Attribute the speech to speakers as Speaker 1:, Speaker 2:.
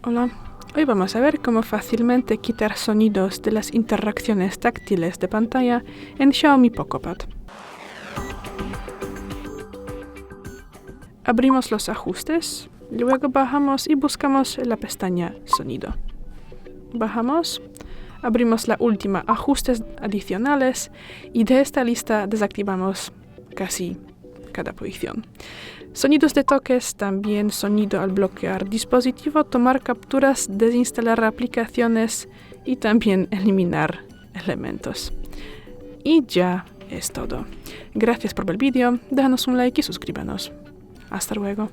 Speaker 1: Hola, hoy vamos a ver cómo fácilmente quitar sonidos de las interacciones táctiles de pantalla en Xiaomi PocoPad. Abrimos los ajustes, luego bajamos y buscamos la pestaña Sonido. Bajamos, abrimos la última Ajustes adicionales y de esta lista desactivamos casi cada posición. Sonidos de toques, también sonido al bloquear dispositivo, tomar capturas, desinstalar aplicaciones y también eliminar elementos. Y ya es todo. Gracias por ver el vídeo, déjanos un like y suscríbanos. Hasta luego.